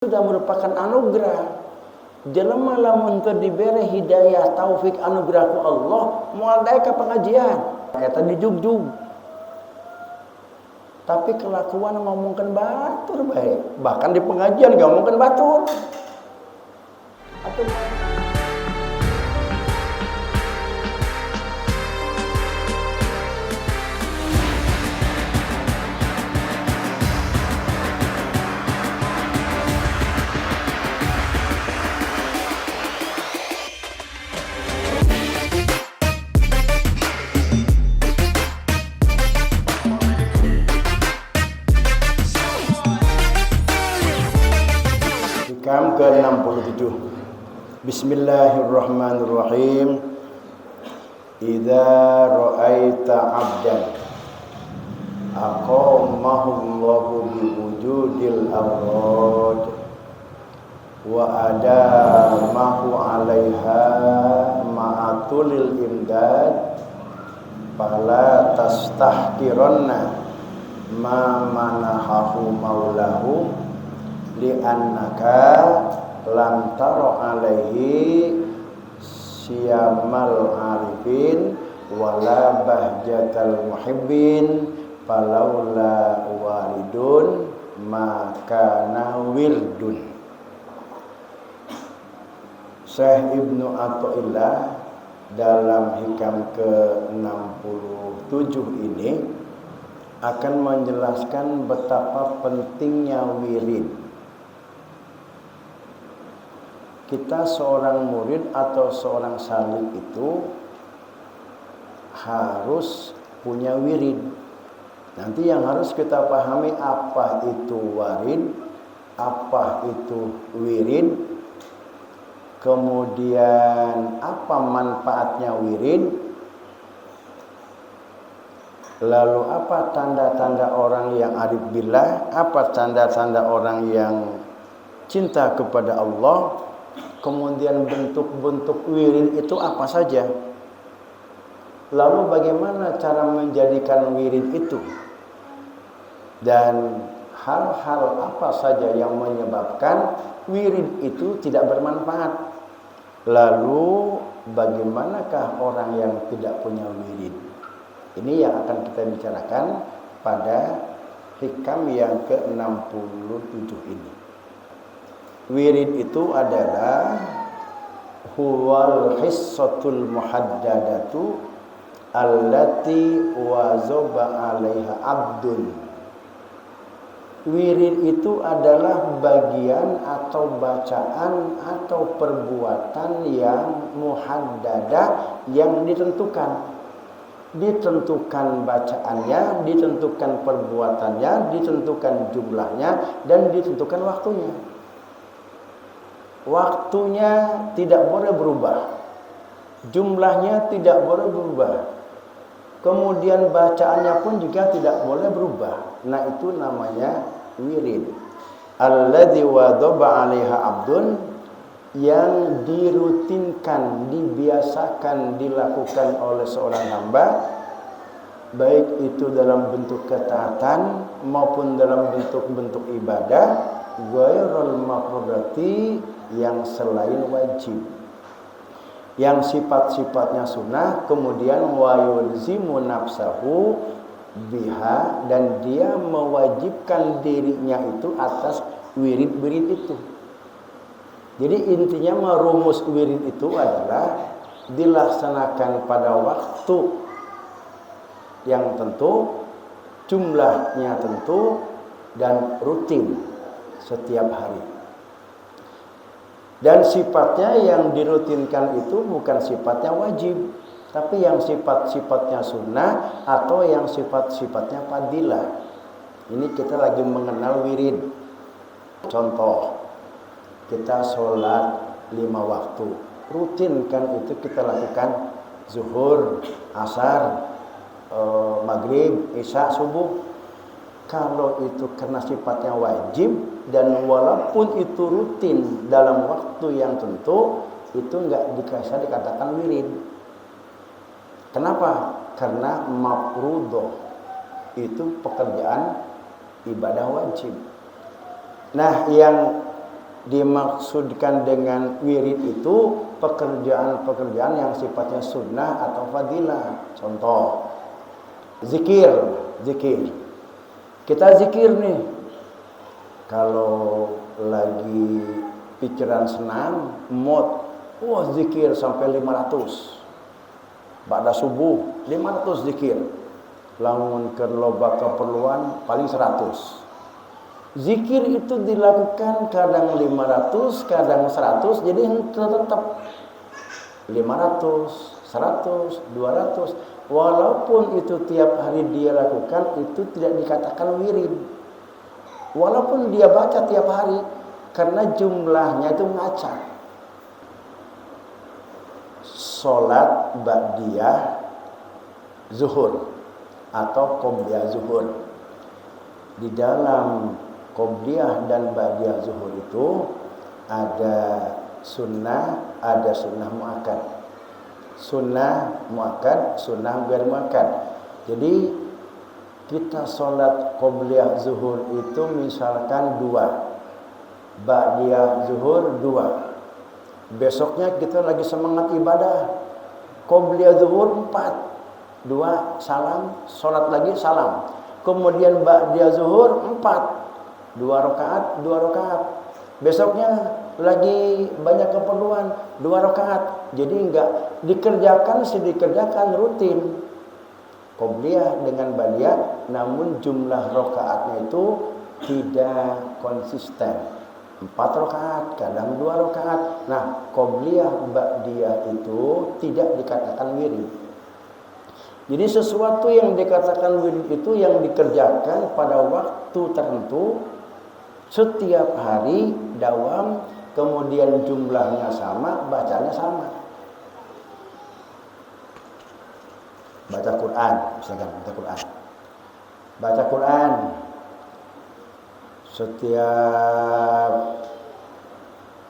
sudah merupakan anugerah. Jelema lamun teu dibere hidayah taufik anugerah ku Allah moal daek ka pengajian eta dijugjug. Tapi kelakuan ngomongkeun batur bae. Bahkan di pengajian ngomongkeun batur. Atuh Hikam ke-67. Bismillahirrahmanirrahim. Idza ra'aita 'abdan aqamahu Allahu biwujudil awrad wa adamahu 'alaiha ma'atulil imdad fala tastahqiranna ma manahahu maulahu li'annaka lam tara alaihi siyamal arifin wala bahjatal muhibbin falaula waridun makana wirdun. Syekh Ibnu Athaillah dalam hikam ke-67 ini akan menjelaskan betapa pentingnya wirid. Kita seorang murid atau seorang salik itu harus punya wirid. Nanti yang harus kita pahami apa itu warid, apa itu wirid, kemudian apa manfaatnya wirid, lalu apa tanda-tanda orang yang arif billah, apa tanda-tanda orang yang cinta kepada Allah. Kemudian bentuk-bentuk wirid itu apa saja? Lalu bagaimana cara menjadikan wirid itu? Dan hal-hal apa saja yang menyebabkan wirid itu tidak bermanfaat? Lalu bagaimanakah orang yang tidak punya wirid? Ini yang akan kita bicarakan pada hikam yang ke-67 ini. Wirid itu adalah huwal hissatul muhaddadatu allati wazaba 'alaiha abdun. Wirid itu adalah bagian atau bacaan atau perbuatan yang muhaddadah yang ditentukan. Ditentukan bacaannya, ditentukan perbuatannya, ditentukan jumlahnya, dan ditentukan waktunya. Waktunya tidak boleh berubah, jumlahnya tidak boleh berubah, kemudian bacaannya pun juga tidak boleh berubah. Nah, itu namanya wirid. Alladzi wadaba 'alaiha 'abdun, yang dirutinkan, dibiasakan dilakukan oleh seorang hamba, baik itu dalam bentuk ketaatan maupun dalam bentuk-bentuk ibadah, ghairul mafrudati, yang selain wajib, yang sifat-sifatnya sunnah, kemudian wa yulzimu nafsahu biha, dan dia mewajibkan dirinya itu atas wirid-wirid itu. Jadi intinya merumus wirid itu adalah dilaksanakan pada waktu yang tentu, jumlahnya tentu, dan rutin setiap hari. Dan sifatnya yang dirutinkan itu bukan sifatnya wajib, tapi yang sifat-sifatnya sunnah atau yang sifat-sifatnya fadilah. Ini kita lagi mengenal wirid. Contoh, kita sholat 5 waktu, rutin kan itu kita lakukan zuhur, asar, maghrib, isya, subuh. Kalau itu karena sifatnya wajib dan walaupun itu rutin dalam waktu yang tentu, itu enggak bisa dikatakan wirid. Kenapa? Karena mafruḍah itu pekerjaan ibadah wajib. Nah, yang dimaksudkan dengan wirid itu pekerjaan-pekerjaan yang sifatnya sunnah atau fadilah. Contoh, zikir. Kita zikir nih. Kalau lagi pikiran senang, mood, zikir sampai 500. Ba'da subuh 500 zikir. Lamun ke loba keperluan paling 100. Zikir itu dilakukan kadang 500, kadang 100, jadi tetap 500, 100, 200. Walaupun itu tiap hari dia lakukan, itu tidak dikatakan wirid. Walaupun dia baca tiap hari, karena jumlahnya itu ngacak. Sholat ba'diyah zuhur atau qobliyah zuhur. Di dalam qobliyah dan ba'diyah zuhur itu ada sunnah muakkad. Sunnah muakkad, sunnah ghair muakkad. Jadi kita sholat qobliyah zuhur itu misalkan 2, ba'diyah zuhur 2. Besoknya kita lagi semangat ibadah, qobliyah zuhur 4, 2 salam, sholat lagi salam. Kemudian ba'diyah zuhur 4, 2 rakaat. Besoknya lagi banyak keperluan, 2 rakaat. Jadi enggak dikerjakan rutin. Qobliyah dengan ba'diyah, namun jumlah rakaatnya itu tidak konsisten. 4 rakaat, kadang 2 rakaat. Nah, qobliyah ba'diyah itu tidak dikatakan wirid. Jadi sesuatu yang dikatakan wirid itu yang dikerjakan pada waktu tertentu setiap hari dawam, kemudian jumlahnya sama, bacanya sama. Baca Quran, misalkan baca Quran setiap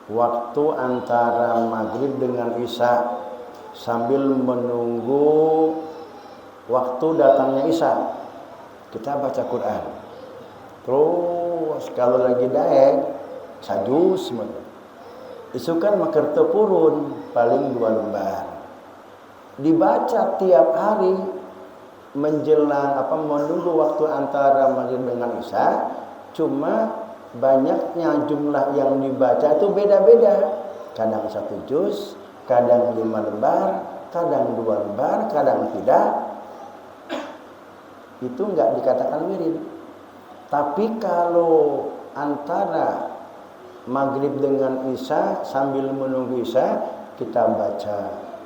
waktu antara maghrib dengan isya sambil menunggu waktu datangnya isya kita baca Quran. Terus kalau lagi daek sajus itu kan makar tepurun paling 2 lembar. Dibaca tiap hari menjelang menunggu waktu antara maghrib dengan isya. Cuma banyaknya jumlah yang dibaca itu beda-beda. Kadang 1 juz, kadang 5 lembar, kadang 2 lembar, kadang tidak. Itu enggak dikatakan wirid. Tapi kalau antara maghrib dengan isya sambil menunggu isya kita baca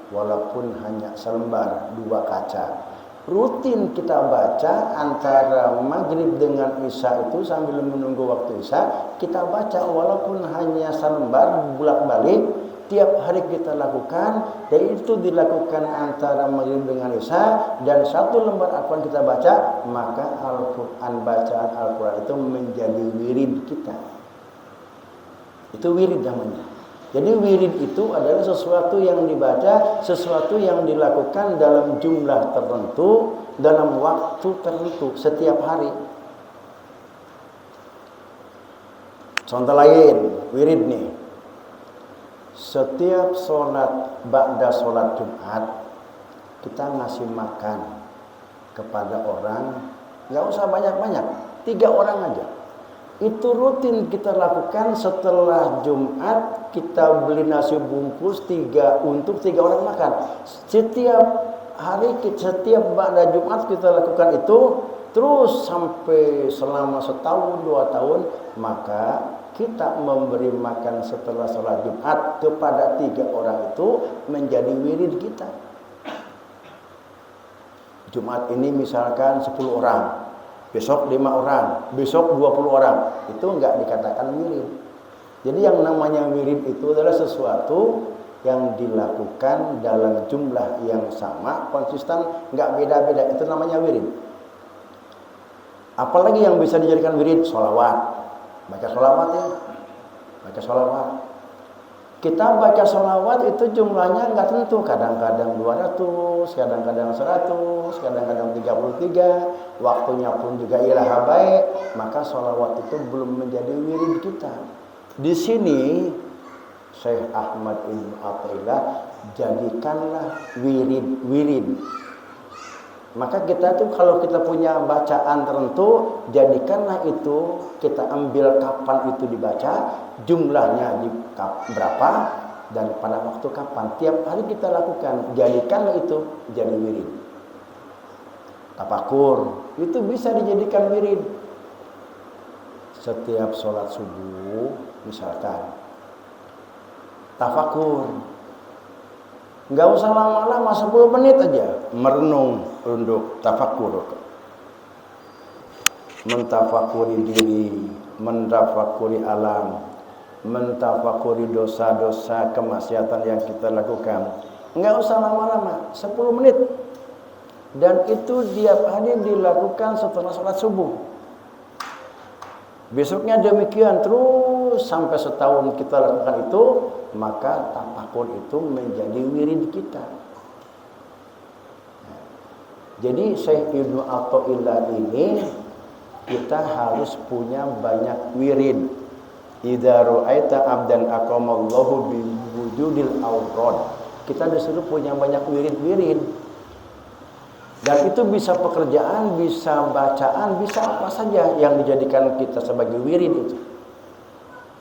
walaupun hanya selembar 2 kaca. Rutin kita baca antara maghrib dengan isya itu sambil menunggu waktu isya kita baca walaupun hanya selembar bolak-balik tiap hari kita lakukan, dan itu dilakukan antara maghrib dengan isya dan 1 lembar Al-Quran kita baca, maka bacaan Al-Quran itu menjadi wirid kita. Itu wirid namanya. Jadi wirid itu adalah sesuatu yang dibaca, sesuatu yang dilakukan dalam jumlah tertentu, dalam waktu tertentu, setiap hari. Contoh lain, wirid nih. Setiap sholat, ba'da sholat Jumat, kita ngasih makan kepada orang, nggak usah banyak-banyak, 3 orang aja. Itu rutin kita lakukan setelah Jumat, kita beli nasi bungkus 3 untuk 3 orang makan. Setiap hari, setiap ba'da Jumat kita lakukan itu terus sampai selama 1 tahun 2 tahun, maka kita memberi makan setelah sholat Jumat kepada 3 orang itu menjadi wirid kita. Jumat ini misalkan 10 orang, besok 5 orang, besok 20 orang, itu enggak dikatakan wirid. Jadi yang namanya wirid itu adalah sesuatu yang dilakukan dalam jumlah yang sama, konsisten, enggak beda-beda, itu namanya wirid. Apalagi yang bisa dijadikan wirid? Sholawat. Baca sholawat ya, baca sholawat. Kita baca sholawat itu jumlahnya enggak tentu, kadang-kadang 200, kadang-kadang 100, kadang-kadang 33, waktunya pun juga ilaha baik, maka sholawat itu belum menjadi wirid kita. Di sini Syekh Ahmad Ibn Athaillah jadikanlah wirid. Maka kita tuh kalau kita punya bacaan tertentu, jadikanlah itu, kita ambil kapan itu dibaca, jumlahnya berapa, dan pada waktu kapan. Tiap hari kita lakukan, jadikanlah itu jadi wirid. Tafakur, itu bisa dijadikan wirid. Setiap sholat subuh, misalkan, tafakur. Nggak usah lama-lama, 10 menit aja merenung untuk tafakur. Mentafakuri diri, mentafakuri alam, mentafakuri dosa-dosa kemaksiatan yang kita lakukan. Nggak usah lama-lama, 10 menit. Dan itu tiap hari dilakukan setelah sholat subuh. Besoknya demikian terus sampai setahun kita lakukan itu, maka tafakur itu menjadi wirid kita. Jadi Syekh Ibnu Athaillah ini kita harus punya banyak wirid. Idza ra'aita abdan aqamallahu bi wujudil awrad. Kita disuruh punya banyak wirid-wirid. Dan itu bisa pekerjaan, bisa bacaan, bisa apa saja yang dijadikan kita sebagai wirid itu.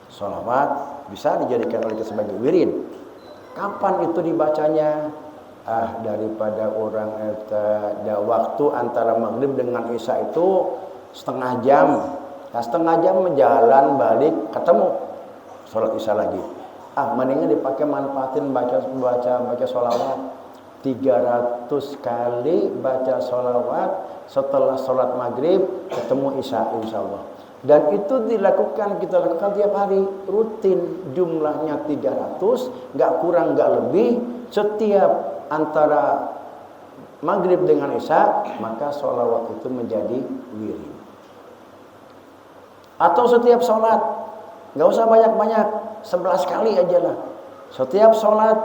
Sholawat bisa dijadikan oleh kita sebagai wirid. Kapan itu dibacanya? Daripada orang ada waktu antara maghrib dengan isya itu setengah jam. Nah, setengah jam menjalan balik ketemu sholat isya lagi. Mendingan dipakai manfaatin baca sholawat. 300 kali baca sholawat setelah sholat maghrib ketemu isya, insya Allah. Dan itu kita lakukan tiap hari, rutin, jumlahnya 300, nggak kurang nggak lebih. Setiap antara maghrib dengan isya, maka sholawat itu menjadi wirid. Atau setiap sholat, nggak usah banyak-banyak, 11 kali aja lah. Setiap sholat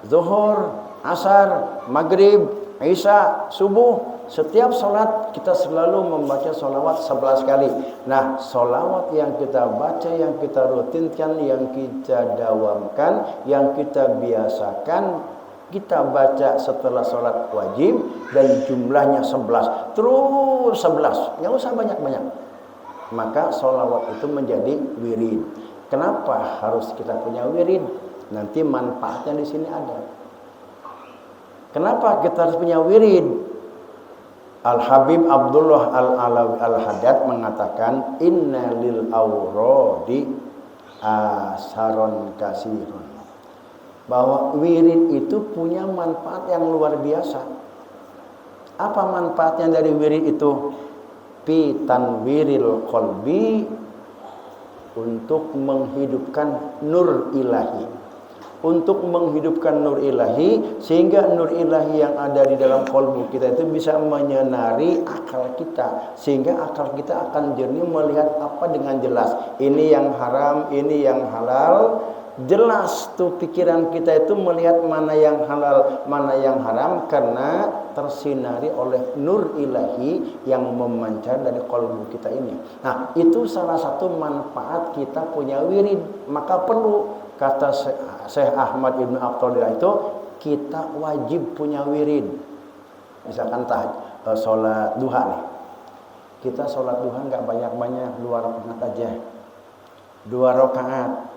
zuhur, asar, maghrib, isya, subuh, setiap sholat kita selalu membaca sholawat 11 kali. Nah, sholawat yang kita baca, yang kita rutinkan, yang kita dawamkan, yang kita biasakan, kita baca setelah sholat wajib, dan jumlahnya 11. Terus 11, nggak usah banyak-banyak. Maka sholawat itu menjadi wirid. Kenapa harus kita punya wirid? Nanti manfaatnya di sini ada. Kenapa kita harus punya wirid? Al-Habib Abdullah Al-Alawi Al-Haddad mengatakan, inna lil awrodi asaron kasirun. Bahwa wirid itu punya manfaat yang luar biasa. Apa manfaatnya dari wirid itu? Fi tanwiril qalbi, untuk menghidupkan nur ilahi. Untuk menghidupkan nur ilahi, sehingga nur ilahi yang ada di dalam qalbu kita itu bisa menyenari akal kita, sehingga akal kita akan jernih melihat apa dengan jelas. Ini yang haram, ini yang halal. Jelas tuh pikiran kita itu melihat mana yang halal, mana yang haram, karena tersinari oleh nur ilahi yang memancar dari qalbu kita ini. Nah, itu salah satu manfaat kita punya wirid. Maka perlu, kata Syekh Ahmad Ibn Athaillah itu, kita wajib punya wirid. Misalkan sholat duha nih. Kita sholat duha nggak banyak-banyak, 2 rakaat aja. 2 rakaat.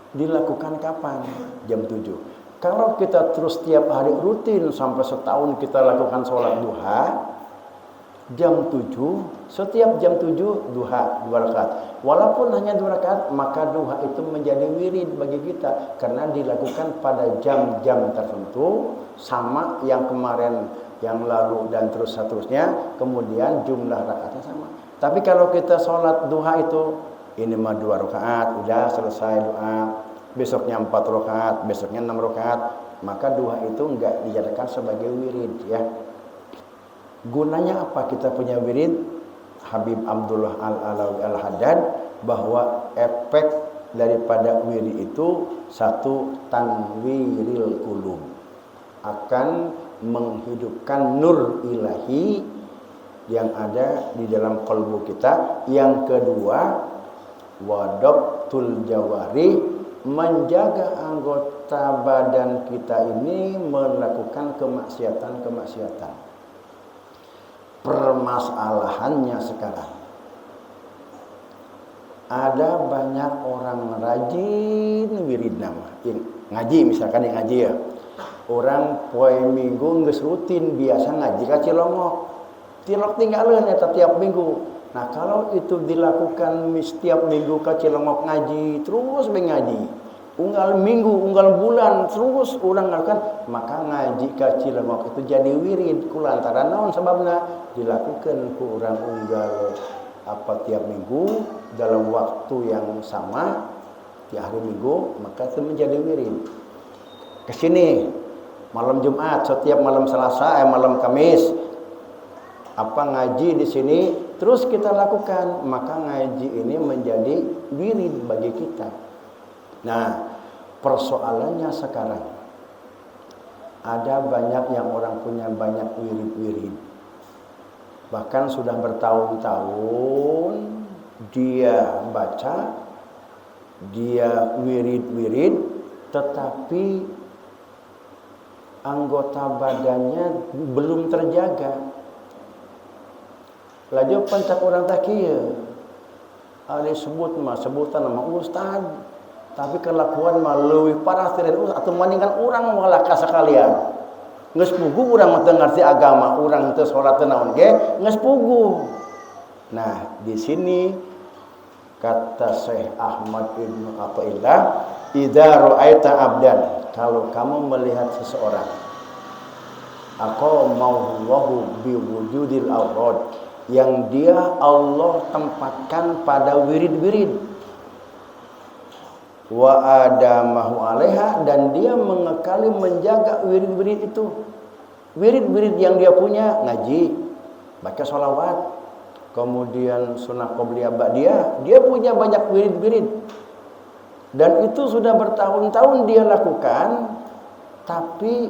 Dilakukan kapan? Jam 7. Kalau kita terus tiap hari rutin sampai setahun kita lakukan sholat duha, jam 7, setiap jam 7 duha 2 rakaat. Walaupun hanya 2 rakaat, maka duha itu menjadi wirid bagi kita, karena dilakukan pada jam-jam tertentu, sama yang kemarin, yang lalu, dan terus seterusnya. Kemudian jumlah rakaatnya sama. Tapi kalau kita sholat duha itu, ini mah 2 rakaat, udah selesai doa. Besoknya 4 rakaat, besoknya 6 rakaat, maka duha itu enggak dijadikan sebagai wirid, ya. Gunanya apa kita punya wirid? Habib Abdullah Al-Alawi Al-Haddad, bahwa efek daripada wirid itu, satu, tanwiril qulub, akan menghidupkan nur ilahi yang ada di dalam qalbu kita. Yang kedua, dhabtul jawari, menjaga anggota badan kita ini melakukan kemaksiatan-kemaksiatan. Permasalahannya sekarang, ada banyak orang rajin wirid nama. Ngaji misalkan yang ngaji ya. Orang poe minggu geus rutin biasa ngaji ka Cilongok. Cilok tinggalin ya tiap minggu. Nah, kalau itu dilakukan setiap minggu ke Cilongok ngaji, terus ngaji. Unggal minggu, unggal bulan, terus orang lakukan, maka ngaji ke Cilongok itu jadi wirid. Kulantaran naon sebabna dilakukan ku orang unggal tiap minggu dalam waktu yang sama di hari minggu, maka itu menjadi wirid. Kesini malam Jumat, setiap malam Selasa, malam Kamis, ngaji di sini, terus kita lakukan, maka ngaji ini menjadi wirid bagi kita. Nah, persoalannya sekarang, ada banyak yang orang punya banyak wirid-wirid. Bahkan sudah bertahun-tahun dia baca, dia wirid-wirid, tetapi anggota badannya belum terjaga. Laju pancak orang tak kieu. Ada sebutan nama ustad, tapi kelakuan mah leuwih parah ti atau mendingan urang malah ka sakalian. Geus pugu urang mah teu ngarti agama, urang teu salat teu naon ge, geus pugu. Nah, di sini kata Syekh Ahmad Ibnu Athaillah, idza ra'aita abdan, kalau kamu melihat seseorang, aqamahu biwujudil awrad, yang dia Allah tempatkan pada wirid-wirid, wa adamahu alaiha, dan dia mengekali menjaga wirid-wirid itu. Wirid-wirid yang dia punya, ngaji, baca sholawat, kemudian sunnah qobliyah ba'diyah, dia punya banyak wirid-wirid. Dan itu sudah bertahun-tahun dia lakukan, tapi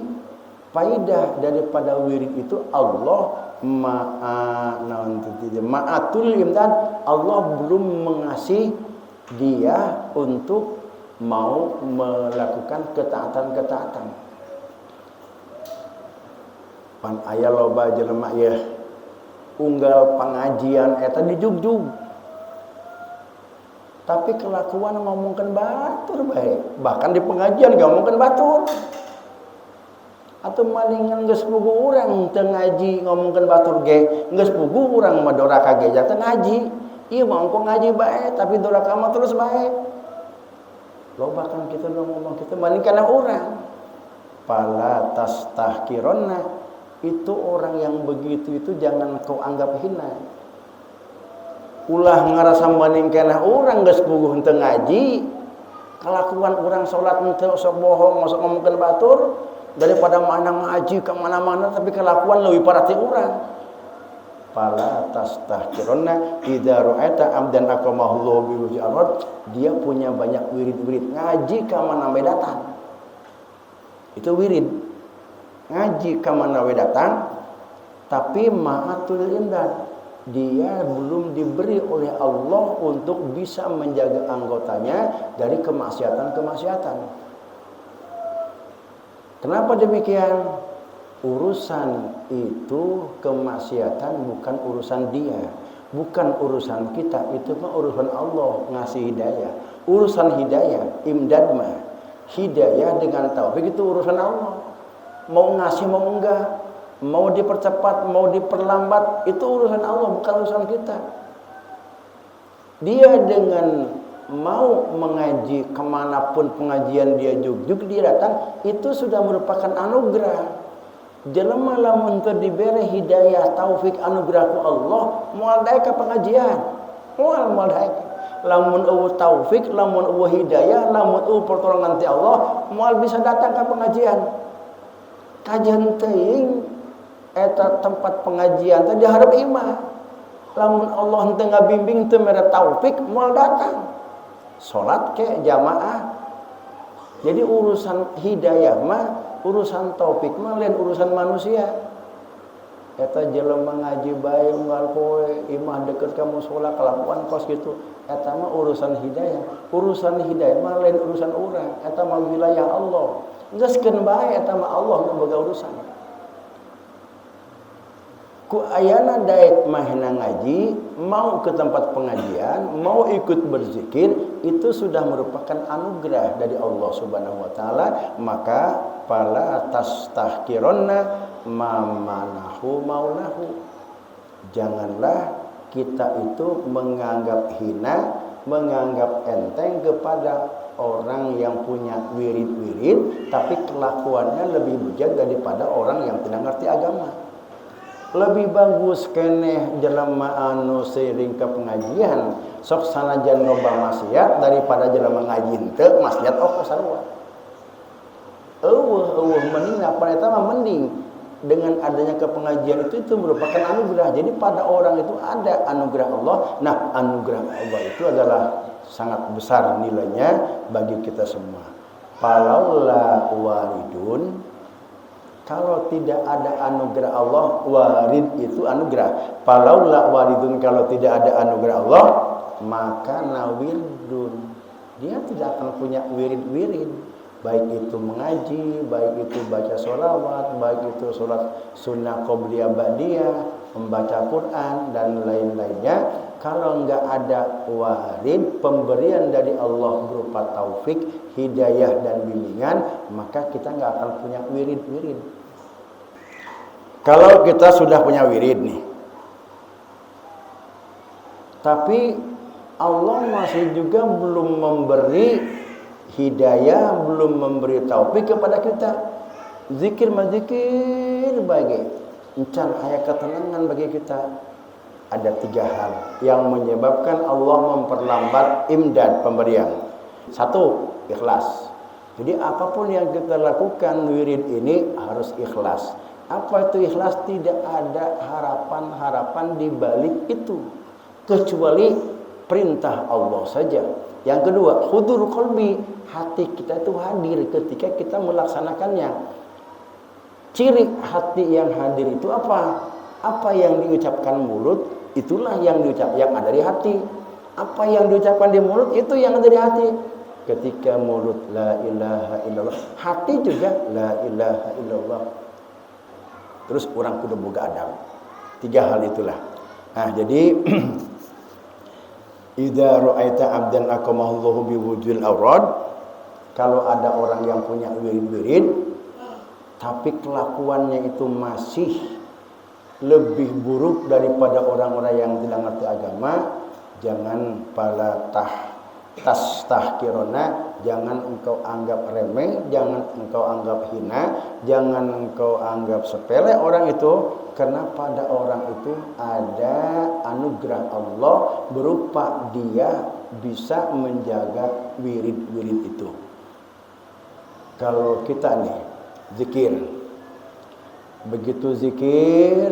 faidah daripada wirid itu Allah ma'atul imdad, Allah belum mengasih dia untuk mau melakukan ketaatan-ketaatan. Pan aya loba jelema ya unggal pengajian eta dijugjug, tapi kelakuan ngomongkeun batur bae, bahkan di pengajian ngomongkeun batur. Atau malingan geus pugu urang teu ngaji ngomongkeun batur ge, geus pugu urang mah doraka ge teu ngaji. Ieu mah engko ngaji bae tapi doraka mah terus bae. Loba kan kita ngomong kita malingan urang. Fala tastahqironna, itu orang yang begitu itu jangan kau anggap hina. Ulah ngarasa bandingkeun urang geus puguh henteu ngaji, kelakuan urang salat henteu sok bohong, sok ngomongkeun batur, daripada mana ngaji ke mana-mana tapi kelakuan leuwih parah ti urang. Fala tastahqironna idza ra'aita amdan aqamahu bi arad, dia punya banyak wirid-wirid, ngaji ka mana we datang. Itu wirid. Ngaji ka mana we datang, tapi ma'atul imdad, dia belum diberi oleh Allah untuk bisa menjaga anggotanya dari kemaksiatan-kemaksiatan. Kenapa demikian? Urusan itu kemaksiatan bukan urusan dia, bukan urusan kita, itu mah urusan Allah ngasih hidayah. Urusan hidayah, imdad mah, hidayah dengan taufik itu urusan Allah. Mau ngasih mau enggak, mau dipercepat, mau diperlambat, itu urusan Allah, bukan urusan kita. Dia dengan mau mengaji kemanapun pengajian dia jugjug dia datang, itu sudah merupakan anugerah. Jelema lamun teu dibere hidayah taufik anugerah ku Allah, moal daek ka pengajian. Moal daek. Lamun eueuh taufik, lamun eueuh hidayah, lamun eueuh pertolongan ti Allah, moal bisa datang ka pengajian. Kajian teuing eta tempat pengajian teh diharap imah. Lamun Allah henteu ngabimbing teu mere taufik, moal datang. Salat ke jamaah. Jadi urusan hidayah mah, urusan taufik mah lain urusan manusia. eta jelema ngaji bae unggal poe imah deket ka mushola kalakuan kos gitu. Eta mah urusan hidayah. Urusan hidayah mah lain urusan urang. Eta mah wilayah Allah. Geuskeun bae eta mah Allah nu boga urusan. Ku ayana daek mahna ngaji, mau ke tempat pengajian, mau ikut berzikir, itu sudah merupakan anugerah dari Allah Subhanahu wa taala, maka fala tastahqironna mamanahu maulahu. Janganlah kita itu menganggap hina, menganggap enteng kepada orang yang punya wirid-wirid, tapi kelakuannya lebih bejat daripada orang yang tidak ngerti agama. Lebih bagus keneh jelema anu sering ke pengajian sok sanajan loba maksiat daripada jelema ngaji henteu maksiat oh sarua. Eueuh mending apa eta mah mending dengan adanya ke pengajian itu merupakan anugerah. Jadi pada orang itu ada anugerah Allah. Nah, anugerah Allah itu adalah sangat besar nilainya bagi kita semua. Falaula waridun, kalau tidak ada anugerah Allah, warid itu anugerah. Falaula waridun, kalau tidak ada anugerah Allah, maka nawirdun. Dia tidak akan punya wirid-wirid. Baik itu mengaji, baik itu baca sholawat, baik itu sholat sunnah qobliyah ba'diyah, membaca Quran, dan lain-lainnya. Kalau enggak ada warid, pemberian dari Allah berupa taufik, hidayah, dan bimbingan, maka kita enggak akan punya wirid-wirid. Kalau kita sudah punya wirid nih, tapi Allah masih juga belum memberi hidayah, belum memberi taufik kepada kita. Zikir mazikir bagi encan aya ketenangan bagi kita. Ada 3 hal yang menyebabkan Allah memperlambat imdad pemberian. 1, ikhlas. Jadi apapun yang kita lakukan wirid ini harus ikhlas. Apa itu ikhlas? Tidak ada harapan-harapan di balik itu kecuali perintah Allah saja. Yang kedua, hudur qalbi, hati kita itu hadir ketika kita melaksanakannya. Ciri hati yang hadir itu apa? Apa yang diucapkan mulut, itulah yang ada di hati. Apa yang diucapkan di mulut, itu yang ada di hati. Ketika mulut la ilaha illallah, hati juga la ilaha illallah. Terus orang kudu boga adab. 3 hal itulah. Nah, jadi idza ra'aita 'abdan aqamahullahu biwujudil awrad, kalau ada orang yang punya wirid-wirid tapi kelakuannya itu masih lebih buruk daripada orang-orang yang tidak ngerti agama, jangan pala tastahqirona, jangan engkau anggap remeh, jangan engkau anggap hina, jangan engkau anggap sepele orang itu, karena pada orang itu ada anugerah Allah berupa dia bisa menjaga wirid-wirid itu. Kalau kita nih zikir, begitu zikir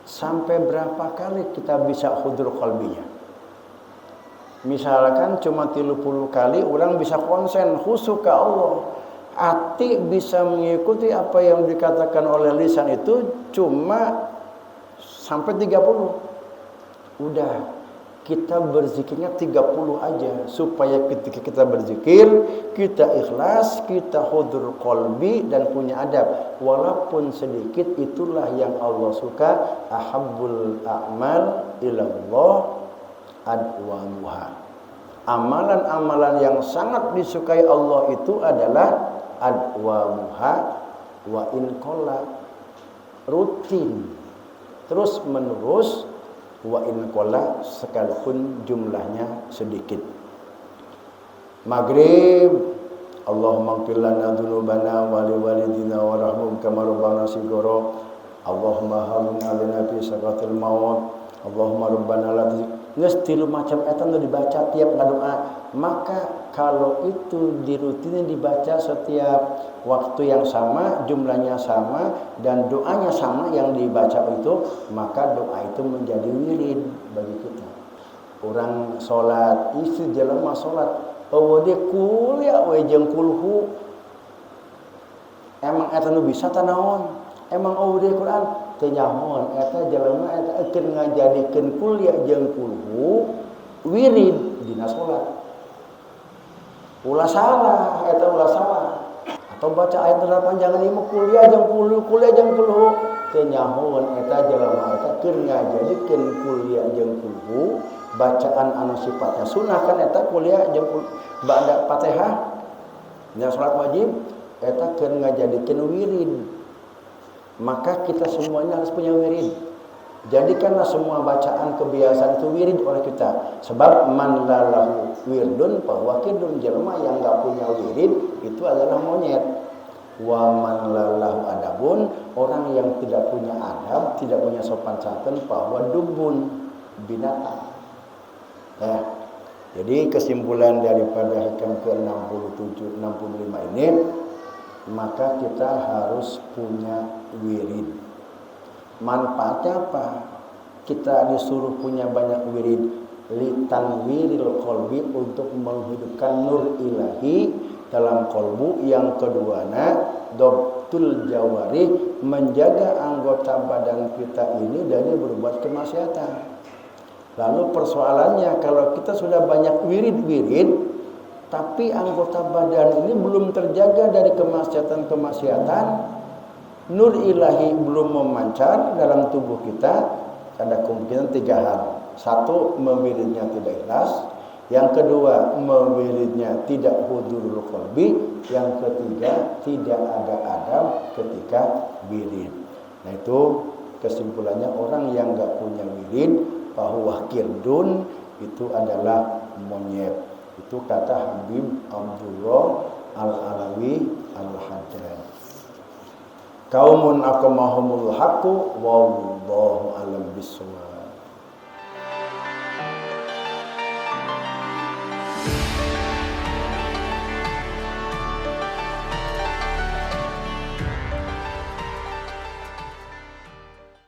sampai berapa kali kita bisa hudur qalbinya? Misalkan cuma 30 kali orang bisa konsen khusyuk ke Allah. Hati bisa mengikuti apa yang dikatakan oleh lisan itu cuma sampai 30. Udah, kita berzikirnya 30 aja supaya ketika kita berzikir kita ikhlas, kita hudur qalbi dan punya adab. Walaupun sedikit, itulah yang Allah suka. Ahabbul a'mal ilallah adwamuha. Amalan-amalan yang sangat disukai Allah itu adalah adwamuha wa in qalla, rutin, terus menerus, wa in qalla, sekalipun jumlahnya sedikit. Maghrib, Allahumma ighfir lana dzunubana wa liwalidina warhamhum kama rabbana shighara. Allahumma halun alina fi sakatil maut. Allahumma rabbana la tuzigh. Geus 3 macam eta nu dibaca tiap ngadoa. Maka kalau itu dirutin dibaca setiap waktu yang sama, jumlahnya sama, dan doanya sama yang dibaca itu, maka doa itu menjadi wirid bagi kita. Orang salat, isi jelema salat, eueuh de kuliah we jeung kulhu. Emang eta nu bisa tah naon? Emang eueuh de Quran teu nyahoan eta jelema eta ekeun ngajadikeun kuliah jeung kulhu wirid dina salat. Ulah salah eta ulah salah. Atau baca ayat panjangan ieu kuliah jeung kulhu teu nyahoan eta jelema eta keur ngajadikeun kuliah jeung kulhu bacaan anu sifatnya sunnah kan eta kuliah jeung ba'da Fatihah dina salat wajib eta keur ngajadikeun wirid. Maka kita semuanya harus punya wirid. Jadikanlah semua bacaan kebiasaan itu wirid oleh kita. Sebab man lalahu wirdun bahwa kidun jelema yang enggak punya wirid itu adalah monyet. Wa man lalahu adabun, orang yang tidak punya adab, tidak punya sopan santun bahwa dubun binatang. Nah, jadi kesimpulan daripada hikam ke-67 65 ini, maka kita harus punya wirid. Manfaatnya apa? Kita disuruh punya banyak wirid, litanwiril qalbi, untuk menghidupkan nur ilahi dalam kolbu. Yang keduanya dobtul jawari, menjaga anggota badan kita ini dari berbuat kemaksiatan. Lalu persoalannya kalau kita sudah banyak wirid-wirid tapi anggota badan ini belum terjaga dari kemaksiatan-kemaksiatan, nur ilahi belum memancar dalam tubuh kita, ada kemungkinan 3 hal. 1, mewiridnya tidak ikhlas. Yang kedua, mewiridnya tidak hudurul qalbi. Yang ketiga, tidak ada adab ketika wirid. Nah itu kesimpulannya, orang yang enggak punya wirid bahwa kirdun itu adalah monyet. Itu kata Habib Abdullah Al-Alawi Al-Haddad. Qaumun aqamahumul haqqu wallahu alam bissawab.